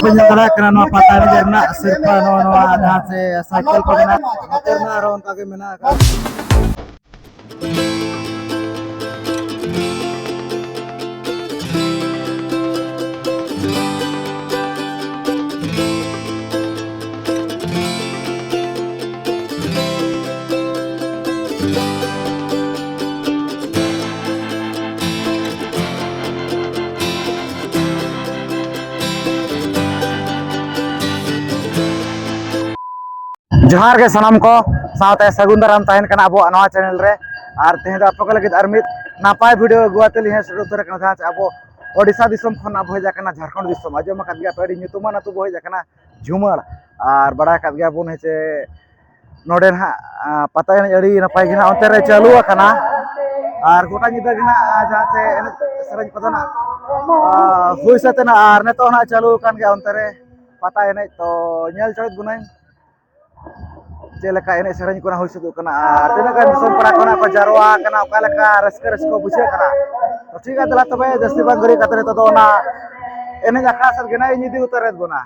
penyelenggara karena pata ini karena sirpa ada cycle pernah karena aron kaki mana kan. जोहार के सनम को साथ सगुन दाराम तहन कना अब नवा चैनल रे और तेहे दो आपको लगे आरमित नापाय वीडियो गुआते लिहे शुरू उतर कना जहां अब ओडिशा दिसम खन अब हेजा कना झारखंड दिसम आजो मा कदगा पेड़ी nyutuman अतु हेजा कना झुमर और बड़ा कदगा बुन हेचे नोडे ना पता एन अड़ी नापाय गिना ओते रे चालू कना और गोटा निदा गिना जहां से सरज पदना हुई सतना और ने तो ना चालू कन गया ओते रे पता एने तो नेल चोइत गुनाई चेलका एने सेरेंज को हुई सुदु कना और तिनागान दिसम पड़ा कोना को जारवा कना ओकालका रस्क रस्को बुझे कना तो ठीक है दला तबे जस्ती बांग गरी कतरे तो दोना एने जाखा सर गेना निदि उतरेत बोना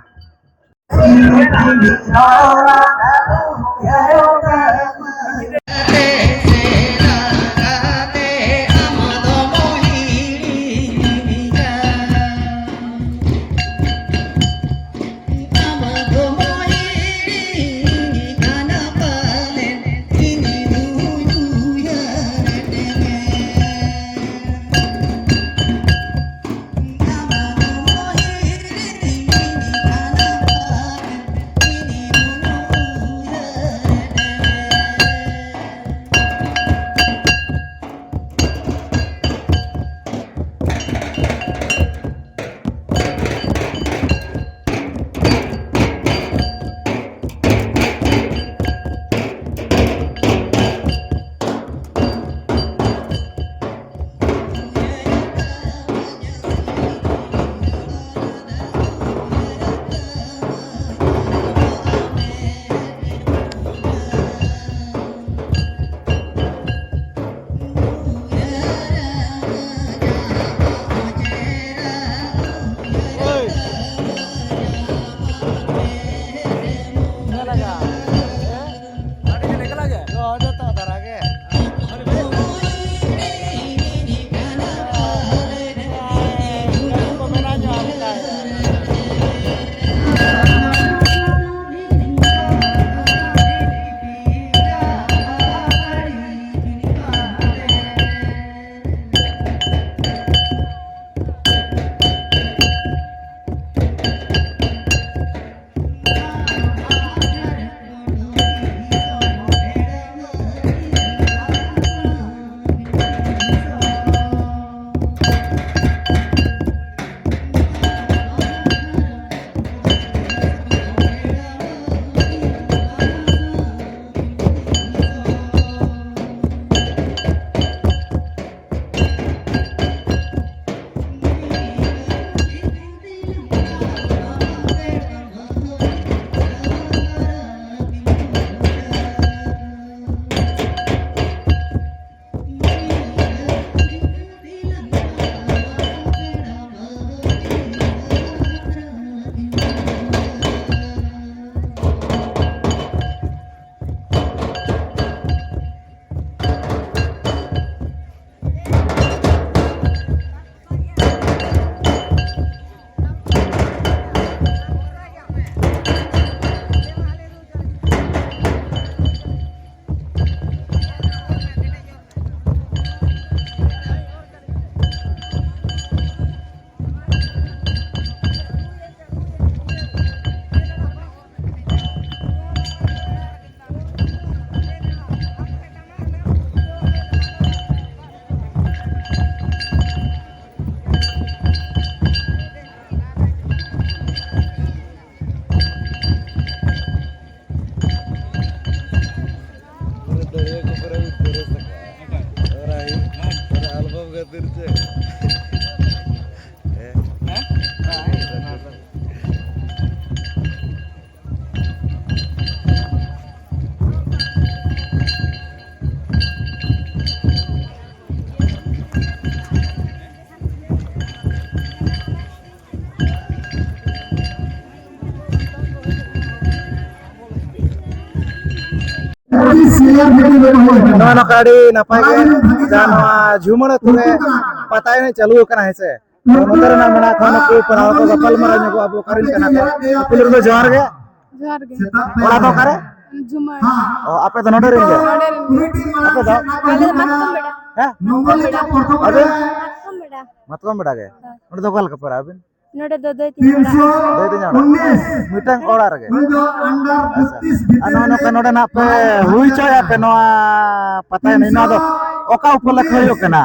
नवा नकाड़ी नपाय के जानो झुमड़ तुरे पता नहीं चालू करना है से नोतर ना मना खाना को पढ़ाओ को गपल मरा ने अब करिन करना को पुलिस में जोहार गे ओला तो करे झुमर ओ आपे तो नोडर गे आपे तो काले मतकम बेटा हैं अबे मतकम बेटा गे नोड तो कल कपर अबिन नोडे दो दो तीन बड़ा मिटंग ओड़ा रगे अनो नो के नोडे ना पे हुई चाय पे नो पता नहीं ना तो ओका उपलक्ष होयो कना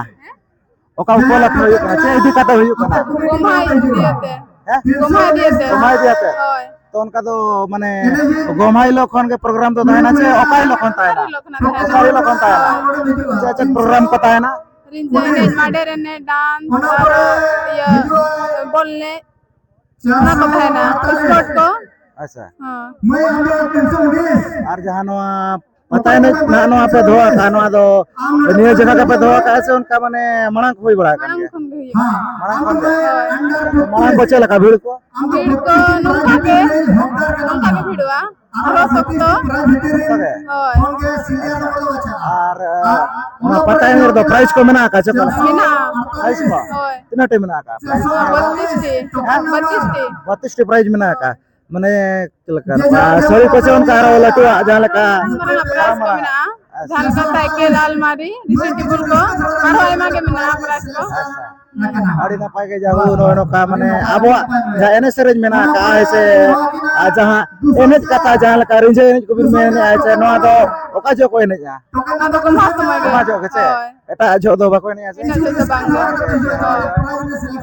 ओका उपलक्ष होयो कना चे इदी काते होयो कना गोमाई दिएते हैं गोमाई दिएते होय तो उनका तो माने गोमाई लोग खन के प्रोग्राम तो ताहेना चे ओकाई लोग खन ताहेना ओकाई लोग खन ताहेना चे प्रोग्राम को ताहेना रिंजने माडेरे ने डांस और ये बोलने ना को ताहेना स्पोर्ट को अच्छा हां और जहां नो पता नहीं ना नो पे धोआ का नो दो निये जगह का पे धोआ का ऐसे उनका माने मणंग होई बड़ा का मणंग को चला का भीड़ को नौका के भिड़वा और सकतो और पता है तो प्राइस को मना का चला बिना प्राइस को कितना टाइम मना का 32 टी प्राइस मना का माने चलका सॉरी को चोन का वाला तो जहां लका प्राइस को बिना जहां का साइकिल अलमारी रिसीटेबल को और आयमा के बिना प्राइस को आड़ी ना पाए के जाऊ नो का माने अब जा एने सेरेज मेना का ऐसे जहां एने कथा जहां लका रिंजे एने को बिन ऐसे नो तो ओका जो कोई नहीं जा ना तो कम समय कमा जो के एटा जो दो बा कोई नहीं ऐसे से बांग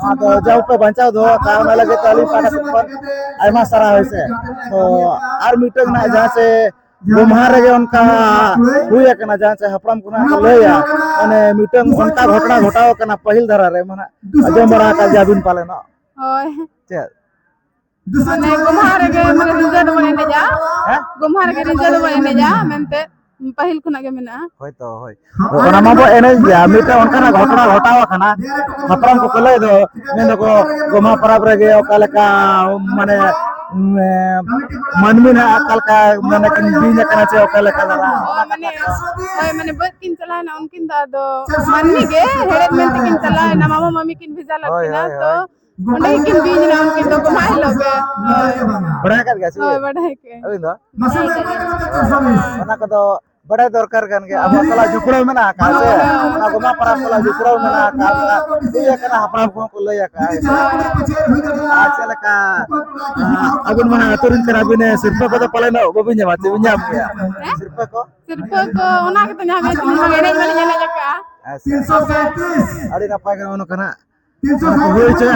हां तो जाऊ पे बचाओ दो का ना लगे ताली पाटा पर आयमा सारा होइसे तो आर मीटिंग ना जहां से गोमहार रे उनका हुई कना जहां से हपड़म कुना को लेया माने मीटिंग उनका घटना घटाओ कना पहिल धरा रे माने अजम बड़ा का जाबिन पाले ना होय चे माने गोमहार के माने रिजल्ट बने ने जा गोमहार के रिजल्ट बने ने जा मेनते पहिल खुना के मेना होय तो होय ओना माबो एने जा मीटिंग उनका ना घटना घटाओ कना हपड़म को ले दो ने को गोमा परब रे गे ओका लका माने मनमी ना अकल का माने किन बीन कना चे ओका लका दरा माने बस किन चला ना उनकिन दा दो मनमी के हेड़े में किन चला ना मामा मम्मी किन भेजा लगती ना तो उन्हें किन बीज ना उनकिन तो घुमाए लोगे बड़ा कर गया से बड़ा है के अभी ना ओना को तो बड़ा दरकार कन के अब सला जुकड़ो में ना का से ना गोमा पर सला जुकड़ो में ना का ये कना हपड़ा को ले का आज लका अगुन मना तुरंत करा बिने सिर्फ को तो पले ना वो भी जमाते बिन्या सिर्फ को ओना के तो न्यामे तुम एने वाली जाने जका 337 अड़ी ना पाए कनो कना हुई चे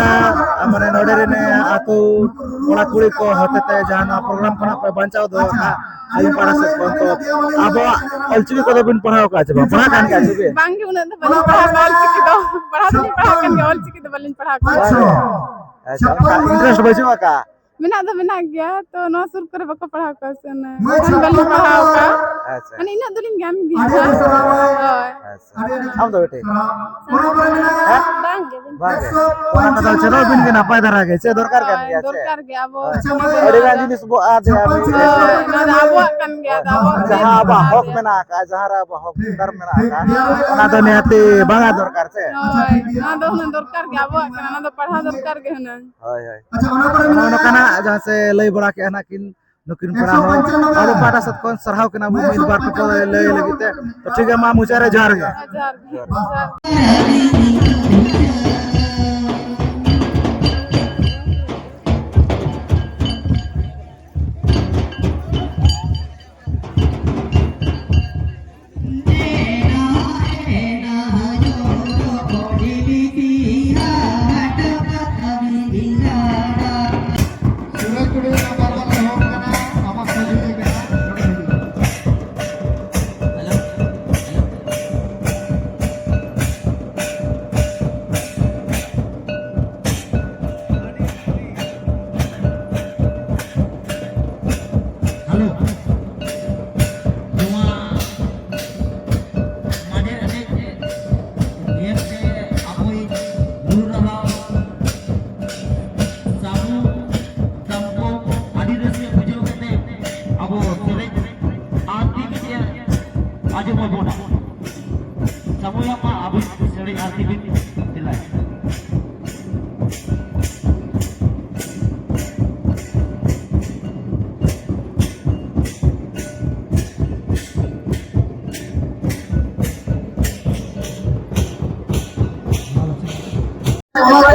माने नोडे रे ने आतो कोड़ा कुड़ी को होते जहां प्रोग्राम कना पे बचाओ दो का आई पाड़ा से तो अब अलचिकी को बिन पढ़ाओ का छबा पढ़ा कान का छबे बांगी उन तो बलिन पढ़ा अलचिकी तो पढ़ा नहीं पढ़ा कान के अलचिकी तो बलिन पढ़ा अच्छा इंटरेस्ट बचवा का बिना गया तो नो सुर करे बको पढ़ा का सन बलिन पढ़ाओ का अच्छा माने इना दुलिन ज्ञान गया अच्छा हम तो बेटे बांगे बांगे ओना तो चलो बिन के ना पाय धरा के से दरकार कर गया दरकार गया वो अड़ी गान जिनिस बो आ दे ना आबो कन गया दाबो जहां अब हक में ना का जहां अब हक दर में ना का ओना तो नेते बांगा दरकार से ना दो दरकार गया वो ना तो पढ़ा दरकार के ना हाय हाय अच्छा ओना कना जहां से लई बड़ा के ना किन नकिन पड़ा हो और पाटा सत कोन सरहाव के ना उम्मीद बार को ले लगिते तो ठीक है मां मुचारे जार गया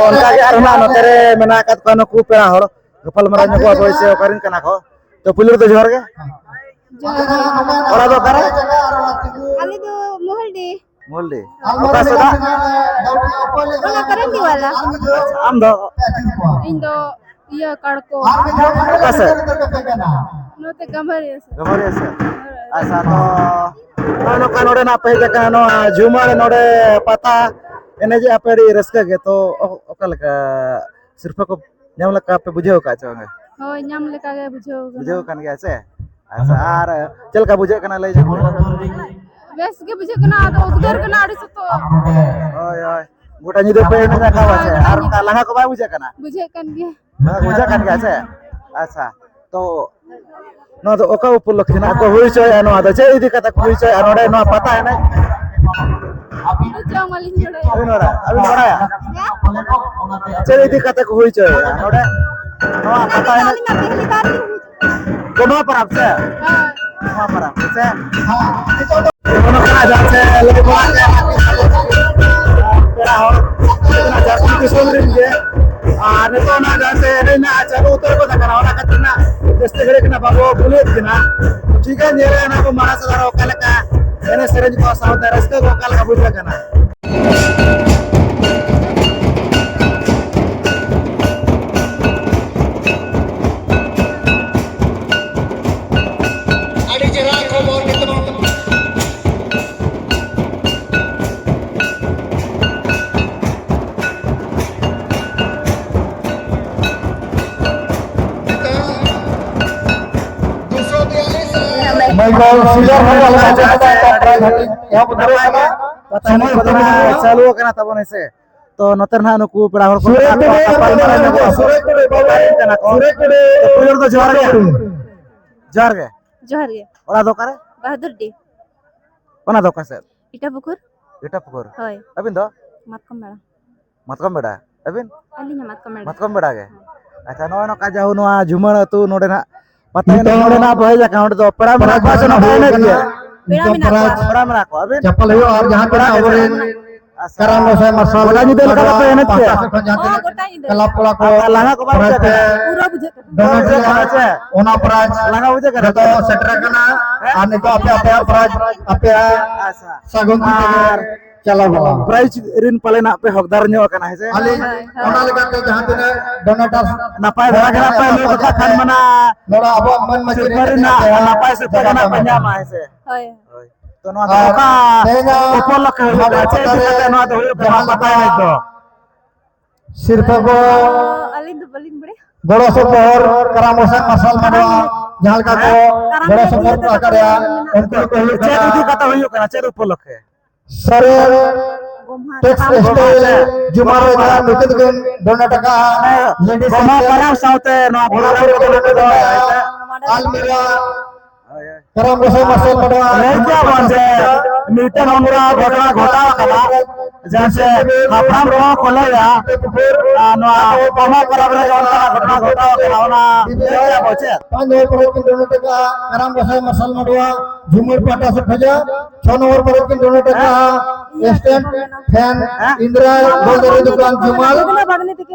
उनका के अरना नतरे मेना कात को नुकु पेड़ा हर गपल मरा नको अबो से करिन कना को तो पुलिर तो जोहर के ओरा दो करे अली तो मोहल्दी मोल्दी ओका सदा ओला करंदी वाला आम दो इंदो iya कड़को ओका से नोते गमरिया से गमरे से ऐसा तो नो का नोडे ना पे जका नो झुमर नोडे पता एने जे अपेडी रस्का के तो ओका लका सिर्फ को ᱧᱟᱢ लका पे बुझेओ का चोंगे होय ᱧᱟᱢ लेका गे बुझेओ kan गया से अच्छा आर चल का बुझे कना ले जको बेस के बुझे कना तो उधर कना आड़ी से तो ओय ओय गोटा निदो पे ना खावा से आर का लंगा को बा बुझे कना बुझे कन गे बुझे kan गया से अच्छा तो नो तो ओका उपलक्ष्य ना को हुई चोय नो आदा चे इदी कता हुई चोय नोडे नो पता है ना जाओ मालिक जोड़े अभी नोड़ा या चल इदी कता को हुई चोय नोडे नो पता है ना पहली बार कोनो पर आपसे हां कोनो पर आपसे कोनो कना जासे ले बोला पेड़ा हो ना जासी की सोमरिन जे ने तो ना जासे रे ना चलो उतर को कना वाला कतना जस्ते घरे कना बाबू बोले दिना ठीक है नेरे ना को मारा सदारो कलका एने सरेज को सावता रस्ते को कलका बुझला कना मैं सीजर में वाला यहाँ पर पता नहीं बदला चालू करना तब से तो नतर ना नुकु पेड़ा हर को कना को तो पुलिर तो जोहर गे ओरा दो करे बहादुर डी ओना दो कसे इटा पुकुर होय अबिन दो मतकम बेड़ा अबिन अलिnya मतकम बेड़ा गे अच्छा नो नो का जाऊ नो झुमर तू नोडे ना पता है नोडे ना बहे जा काउंट दो पेड़ा में रखवा से ना बहे के पेड़ा में रखवा अबिन चप्पल हो और जहां पे अबरेन कराम से मसाला गोटा निदे लगा पे एने के कला पोला को लगा को बाबू के पूरा बुझे दोनों से আছে ओना प्राज लगा बुझे करे तो सेटर कना আর নিতো আপে আপে प्राज আপে अच्छा सागुन चला बोला प्राइज रिन पाले ना पे हकदार न्यो कना है से आली ओना लगाते जहां पे डोनेटर नापाय धरा के नापाय लो कथा खान मना नोड़ा अब मन मजूरी ना नापाय से पगना पंजा मा है से होय तो नो का ऊपर लख है से नो तो पता है तो सिर्फ को अलिन तो बलिन बड़े बड़ो सपोर करामोसन मसाल मनवा जहां का को बड़ो सपोर को आकड़या उनको को चेदी कथा होयो कना चेद ऊपर लख है सरे टेक्स स्टाइल जुमारो जरा निकट गन दोना टका लेडीज गोमा कराम साउते नो अलमीरा करामोसन मसाल मनवा क्या बंदे मीटर हमरा घटना घटावा कना जैसे अपना रो खोलेया नो गोमा कराम रे घटना घटावा कना ना क्या बचे पांच नंबर पर किन दोना टका करामोसन मसाल मनवा झुमर पाटा से भजा 6 नंबर पर किन दोना टका स्टैंड फैन इंदिरा गोदरेज दुकान जुमाल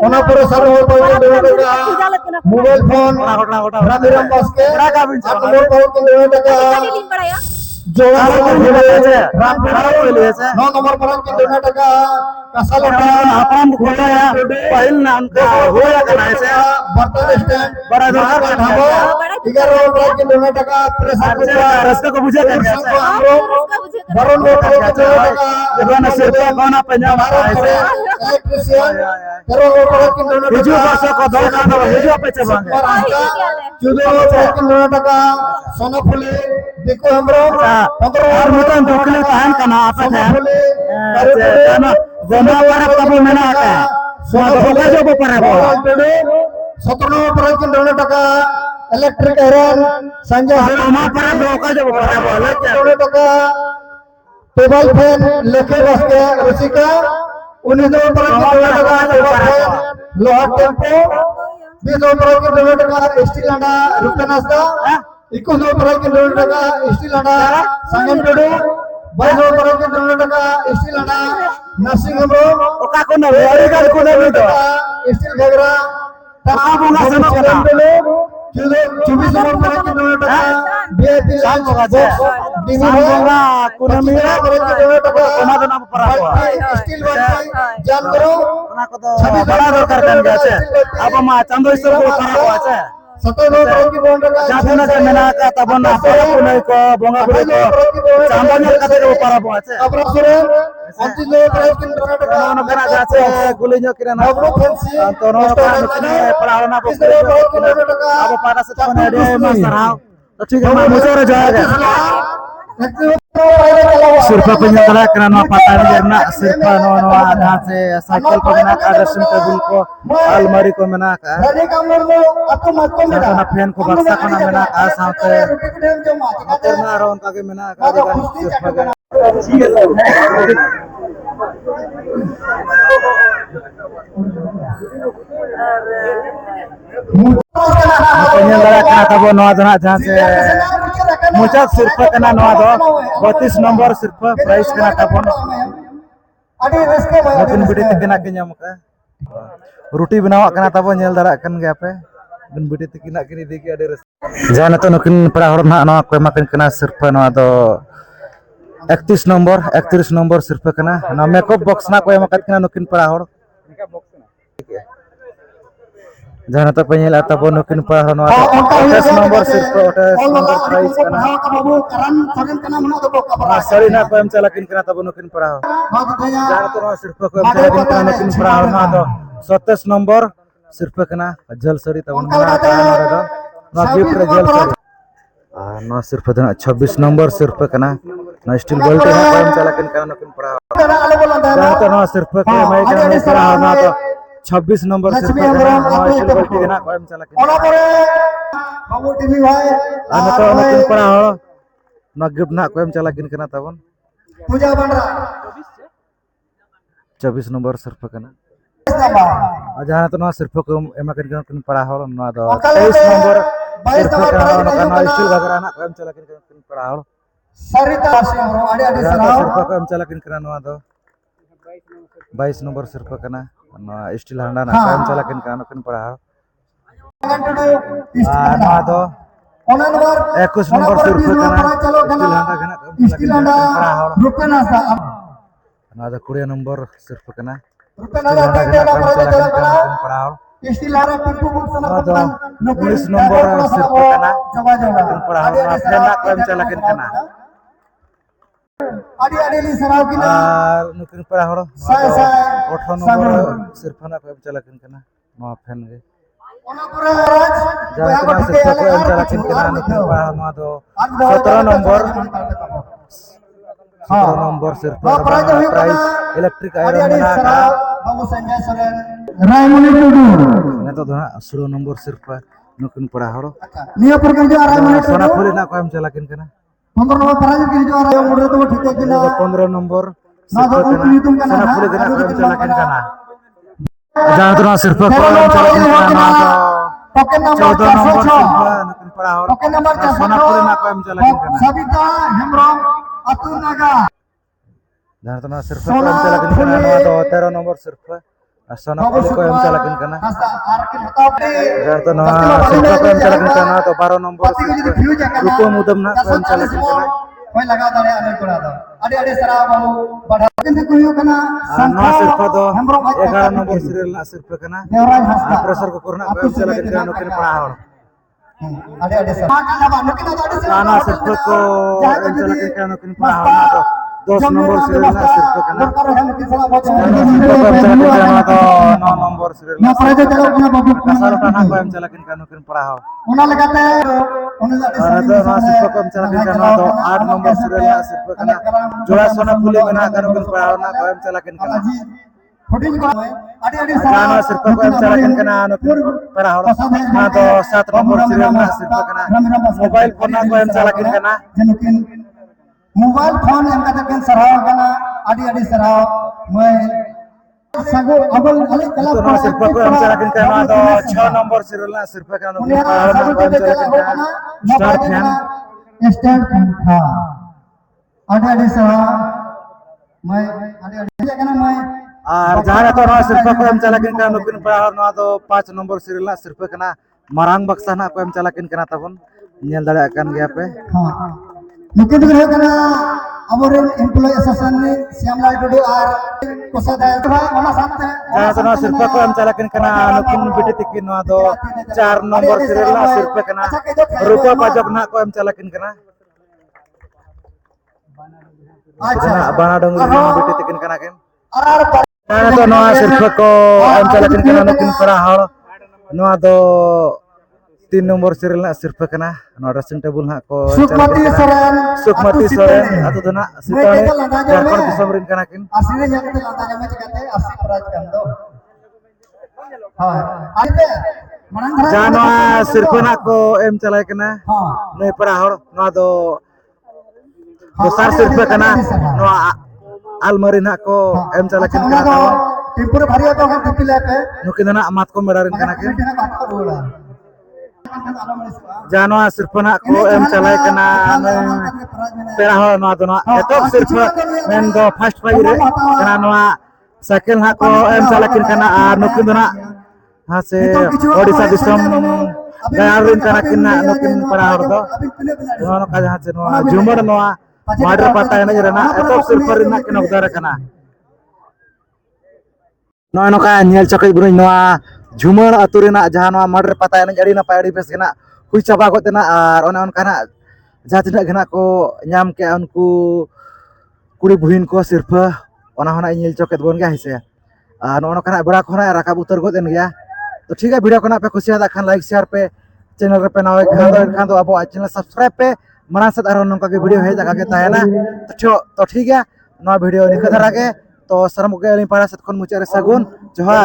ओना पर सर हो पर दोना टका मोबाइल फोन घटना रामीराम बास्के का बिन 8 नंबर पर किन दोना टका जोड़ा राम लिए से 9 नंबर पर किन दोना टका कसल अपन खोलेया पहिल नाम का होया कना से बर्तन स्टैंड बड़ा दरकार का ढाबो 11 नंबर पर किन दोना टका प्रेशर कुकर रास्ते को बुझे कर गया बरोन नंबर पर किन दोना टका दुकान से रुपया कोना पंजाब ऐसे इलेक्ट्रिशियन 13 नंबर पर किन दोना हिजू टका बस को दो का तो हिजू पे चबांगे 14 नंबर पर किन दोना टका सोनाफुली देखो हमरो 15 और मुतन दुखले तान कना आपे थे ना गोमा पर तब मेना का सोना होगा जो पर है 17 नंबर पर किन दोना टका इलेक्ट्रिक आयरन संजय गोमा पर होगा जो पर है बोले क्या दोना टका टेबल फैन लेके बसके रुचिका 19 पर लोहा टेम्पो 20 पर स्टील अंडा रुपनास्ता 21 पर स्टील अंडा संगम टोडू 22 पर स्टील अंडा नरसिंह हेम्ब्रो ओका को ना वेरी गाल को ना तो स्टील घगरा ओका बोंगा से ना 24 पर VIP लांच बॉक्स बोंगा कुना मेरा ओना तो ना परा स्टील वाली जान करो ओना को तो बड़ा दरकार kan गया छे अब मा चांदो इसर को करा हुआ छे 17 जातना के मेना का तबन अपरा को नहीं को बोंगा बड़े को चांदो ने कते को परा हुआ छे अब सुरे 25 प्राइस किन ओना करा जाछे गुली नो किना तो नो का किने परावना को अब पारा से तो ने मा सराव तो ठीक है मुझे रे जाएगा सिर्फ penyelenggara karena patah karena सिर्फ no ada से साइकिल को मेना का ड्रेसिंग टेबल को अलमारी को मेना का dari kamar mo atau makom karena fan को बक्सा को मेना का साथे karena ron का के मेना का dengan सिर्फ penyelenggara karena tabo no ada जहां से मुझा सिर्फ करना नवा दो 32 नंबर सिर्फ प्राइस करना तबन adi raske नतुन बिडी तकिना के nyam का रोटी बनावा करना तबन नेल दारा कन गया पे बिन बिडी तकिना किनी देखि अडे रस जाना तो नकिन पड़ा हर ना नवा को माकन कना सिर्फ नवा दो 31 नंबर सिर्फ करना ना मेकअप बॉक्स ना को माकत कना नकिन पड़ा हर जहां तो पेnyel atau nukin pa hono 28 number सिर्फ 28 नंबर प्राइस करना babu karan sarin kana mana to ka सरी ना को एम चलाकिन करना तब नुकिन पड़ा हो जहां तो ना सिर्फ को एम चलाकिन करना नुकिन पड़ा हो ना तो 27 नंबर सिर्फ करना जल सरी तब ना का ना ना गिफ्ट रे जल सरी ना सिर्फ ना 26 नंबर सिर्फ करना ना स्टील बेल्ट ना को एम चलाकिन करना नुकिन पड़ा हो जहां तो ना सिर्फ को मैं करना पड़ा हो ना तो 26 नंबर सिर्फ करना स्टील बेल्ट ना को एम चलाकिन ona pore babu tv bhai ana to नुकिन पड़ा हो ना गिफ्ट ना को एम चलाकिन करना तबन puja bandra 24 नंबर सिर्फ करना जहां तो ना सिर्फ को एमाकिन करना पड़ा हो ना तो 23 नंबर सिर्फ करना ना स्टील घगरा ना को एम चलाकिन करना पड़ा हो sarita singro adi adi जहां sarau सिर्फ को एम चलाकिन करना तो 22 नंबर सिर्फ करना ना स्टील हंडा ना को एम चलाकिन करना पड़ा हो ना तो ona nomor 21 नंबर सिर्फ करना स्टील हंडा घना को एम स्टील चलाकिन anda पड़ा हो rupena sa ना तो 20 नंबर सिर्फ करना rupena da tela पड़ा हो steel ara pintu bung sana ना तो petan 19 नंबर सिर्फ करना coba coba पड़ा हो ना फिर ना को एम चलाकिन करना adi adi li sarau kina और नुकिन पड़ा हो saya saya 18 नंबर सिर्फ ना को एम चलाकिन करना नो फैन गे ona pore raj जहां तो ना सिर्फ को एम चलाकिन करना नुकिन पड़ा हो ना तो 17 नंबर 17 नंबर सिर्फ प्राइस इलेक्ट्रिक आयरन adi ना sarau babu sanjay soren raimuni tudu ना तो 16 नंबर सिर्फ नुकिन पड़ा हो niya program jo raimuni सोना फुली ना को एम चलाकिन करना 15 nomor parajit kini jo raimuni muda to thik hai kina 15 number ना तो ऊपरी तुम करना सोना फुली ना ना को एम तो चलाकिन करना जहां तो ना सिर्फ को एम चलाकिन करना तो token number 14 नंबर 406 सिर्फ नुकिन पड़ा हो token number सोना फुली ना को एम चलाकिन करना sabita hemrom atur naga जहां तो ना सिर्फ को एम चलाकिन करना तो 13 नंबर सिर्फ सोना फुली को एम चलाकिन करना hasta arkin hatapri जहां तो ना सिर्फ को एम चलाकिन करना तो 12 number pati ko jadi view jaga रुको मुदम ना को एम चलाकिन करना koi laga dare ane kora da ade ade sara babu badha kintu kuyu kana ना सिर्फ तो hemrom 11 नंबर सीरियल ना सिर्फ करना devraj hasta प्रेशर को करना को एम चलाकिन करना नुकिन पड़ा हो ade ade sara kana ba nukin ade sara ना सिर्फ को एम चलाकिन करना नुकिन पड़ा हो ना तो 10 नंबर सीरियल ना सिर्फ करना karo hem nukin sala baca करना तो 9 number serial na paraja jalo punya babu kasar ना को एम चलाकिन करना नुकिन पड़ा हो una legate una ade और तो ना सिर्फ को एम चलाकिन करना तो 8 नंबर सीरियल ना सिर्फ करना जोड़ा सोना फुली में ना करना नुकिन पड़ा हो ना को एम चलाकिन करना ji footage ko ade ade ना सिर्फ को एम चलाकिन करना नुकिन पड़ा हो ना तो 7 नंबर सीरियल ना सिर्फ करना मोबाइल फोन ना को एम चलाकिन करना jenukin मोबाइल फोन एम कते किन सरहाव कना आदि आदि सरहाव मैं सगो अबल अले कला तो नवा सिर्फ को हम चला किन करना तो 6 नंबर सीरियल ना सिर्फ का नुकिन पहाड़ ना हम चला किन करना स्टार फैन स्टैंड था आदि आदि सरहाव मैं आदि आदि कना मैं और जहां तो नवा सिर्फ को हम चला किन करना नुकिन पहाड़ ना तो 5 नंबर सीरियल ना सिर्फ कना मारांग बक्सा ना को हम चला किन करना तबन नेल दाड़ा kan गया पे हां नुकिन तो है कना अबोरेन एम्प्लॉय एसोसिएशन ने श्यामलाल टुडू और कोषाध्यक्ष भाई ओना साथे जहां तो नवा सिर्फ को हम चला किन करना नुकिन बिटी तिकिन ना तो 4 नंबर सीरियल ना सिर्फ कना रूपा पाजक ना को हम चला किन करना अच्छा बाना डोंगरी बिटी तिकिन कना किन और जहां तो नवा सिर्फ को हम चला किन करना नुकिन परा हड़ नवा दो 3 नंबर सीरियल ना सिर्फ कना नवा ड्रेसिंग टेबल ना को सुखमती सोरेन सुखमती सोरेन अतु दना सिताने झारखंड दिसम रिन कना किन असली जगते लांदा जमे चिकाते असली प्राइज kan do हां आते मनंग धरा जानो सिर्फ ना को एम चलाय कना हां नै परा हड़ नवा दो दोसार सिर्फ कना नवा अलमारी ना को एम चला किन ओना कना दो टिम्पुर भारी तो kan tipi lepe नुकिन दना मात को मेरा रिन कना किन tina ka bola जानो सिर्फ ना को एम चलाय कना पेरा हड़ नवा दना एतो सिर्फ मेन दो फर्स्ट प्राइज रे कना नवा साइकिल ना को एम चला किन कना आ नुकिन दना हां से ओडिसा दिसम गायरिन कना किन ना नुकिन परा हड़ दो नवा का जहां से नवा झुमर नवा माडर पाता एने रेना एतो सिर्फ रिना किन उदार कना नवा नका नेल चकई बुन नवा झुमर अतु रेना जहां नवा माडर पाता एने अड़ी ना पाड़ी बेस केना हुई चाबा गोतेना और ओने उनकाना जहां तिना गना को नाम के उनको कुड़ी बुहिन को सिर्फ ओना होना नेल चकेत बोन गया हिसे नवा नका बड़ा खोना राकाब उतर गोतेन गया तो ठीक है वीडियो को ना पे खुशी आदा खान लाइक शेयर पे चैनल रे पे ना खान दो अब चैनल सब्सक्राइब पे मना से आरो नंका के वीडियो हे जगह के ताहेना तो ठीक है नवा वीडियो निका धरा के तो सरम के पारा से खन मुचारे सगुन जोहार।